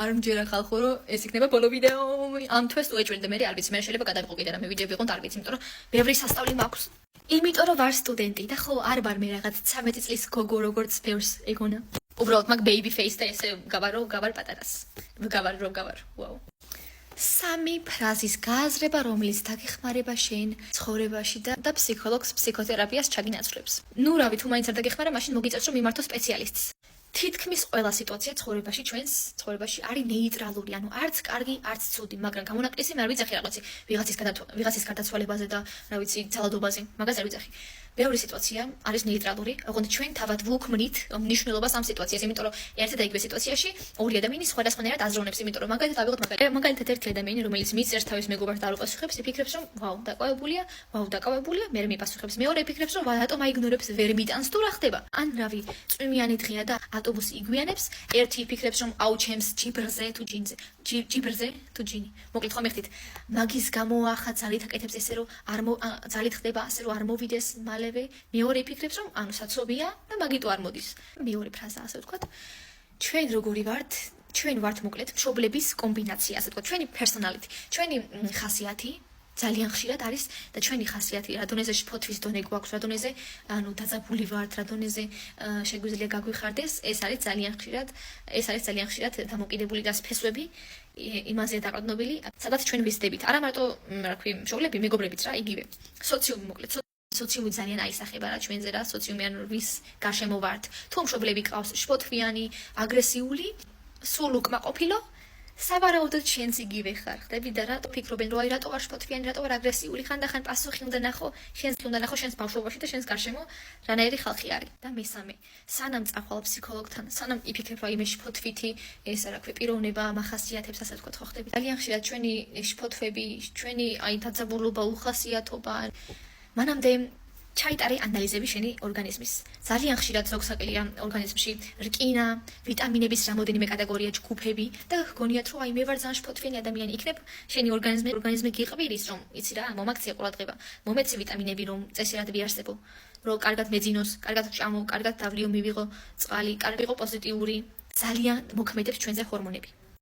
არ მჯერა ხალხო რომ ეს იქნება ბოლო ვიდეო ამ თვეს თუ ეჭველი და მე არ ვიცი მე შეიძლება გადავიყო კიდე რამე ვიდეო ვიყო არ ვიცი იმიტომ რომ ბევრი სასწავლი მაქვს იმიტომ რომ ვარ სტუდენტი და ხო არ ვარ მე რაღაც 13 წლის გოგო როგორც ბევრს ეგონა უბრალოდ მაგ baby face და ესე გავარ პატარას გავარ ვაუ სამი ფრაზის გააზრება რომელიც დაგეხმარება შენ ცხოვრებაში და ფსიქოლოგს ფსიქოთერაპიას ჩაგინაცვლებს ნუ რავი თუ მაინც არ დაგეხმარა მაშინ მოგიწევს რომ მიმართო სპეციალისტს თითქმის ყველა სიტუაცია ცხოვრებაში ჩვენს ცხოვრებაში არის ნეიტრალური, ანუ არც კარგი, არც ცუდი, მაგრამ გამონაკლისი მე არ ვიცახი რაღაცი ვიღაცის გარდაცვალებაზე და რა ვიცი, ძალადობაზე, მაგას არ ვიცახი. ბევრი სიტუაცია არის ნეიტრალური, ოღონდ ჩვენ თავად ვუქმნით მნიშვნელობას ამ სიტუაციას, იმიტომ რომ ერთი და იგივე სიტუაციაში ორი ადამიანი სხვადასხვანაირად აზროვნებს, იმიტომ რომ მაგალითად ავიღოთ მაგალითად ერთი ადამიანი, რომელიც მისწერს თავის მეგობარს და არ უპასუხებს, იფიქრებს რომ ვაუ, დაკავებულია, მე მიპასუხებს, მეორე იფიქრებს რომ რატომ აიგნორებს, ვერ მიტანს თუ რა ხდება. ან რავი, წვიმიანი დღეა და ავტობუსი იგვიანებს, ერთი იფიქრებს რომ აუ ჩემს ჯიბრზე თუ ჯინი. მოკლედ ხომ ეხთით, მაგის გამო ახლა ძალით აკეთებს ესე რომ ძალით ხდება ასე რომ არ მოვიდეს მალევე, მეორე იფიქრებს რომ ანუ საცობია და მაგიტო არ მოდის. მეორე ფრაზა ასე ვთქვათ. ჩვენ როგორი ვართ? ჩვენ ვართ მოკლედ მშობლების კომბინაცია, ასე ვთქვათ, ჩვენი პერსონალიტი, ჩვენი ხასიათი ძალიან ხშირად არის და ჩვენი ხასიათი რა დონეზე შფოთვის დონე გვაქვს, რა დონეზე ანუ დაძაბული ვართ, რა დონეზე შეგვიძლია გაგვიხარდეს, ეს არის ძალიან ხშირად დამოკიდებული და სფესვები იმაზეა დაყრდნობილი, სადაც ჩვენ ვიზრდებით. არა მარტო რა ქვი, მშობლები, მეგობრებიც რა, იგივე. სოციუმი მოკლედ სოციუმი ძალიან აისახება რა ჩვენზე რა, სოციუმი ანუ ვის გარშემო ვართ. თუ მშობლები ყავს შფოთვიანი, აგრესიული, სულ უკმაყოფილო სავარაუდოდ შენც იგივე ხარ, ხდები და რატო ფიქრობენ, რომ აი რატო ვარ შფოთვიანი, რატო ვარ აგრესიული, ხანდახან პასუხი უნდა ნახო, შენს ბავშვობაში და შენს გარშემო რანაირი ხალხი არის. და მესამე, სანამ წახვალ ფსიქოლოგთან, სანამ იფიქრებ, რომ აი მე შფოთვითი, ეს რა ქვია, პიროვნება მახასიათებს, ასე ვთქვათ, ხო ხდები. ძალიან ხშირად ჩვენი შფოთვები, ჩვენი აი დაძაბულობა, უხასიათობა, მანამდე ჩაიტარე ანალიზები შენი ორგანიზმის. ძალიან ხშირად ზოგსაკელია ორგანიზმში რკინა, ვიტამინების რამოდენიმე კატეგორია, ჯგუფები და გგონიათ რომ აი მე ვარ ძალიან შფოთვიანი ადამიანი, იქნებ შენი ორგანიზმი გიყვირის რომ იცი რა, მომაქცია ყურადღება, მომეცი ვიტამინები რომ წესიერ ვიარსებო, რომ კარგად მეძინოს, კარგად ვჭამო, კარგად დავლიო მივიღო წყალი, კარგი იყო პოზიტიური, ძალიან მოქმედებს ჩვენზე ჰორმონები.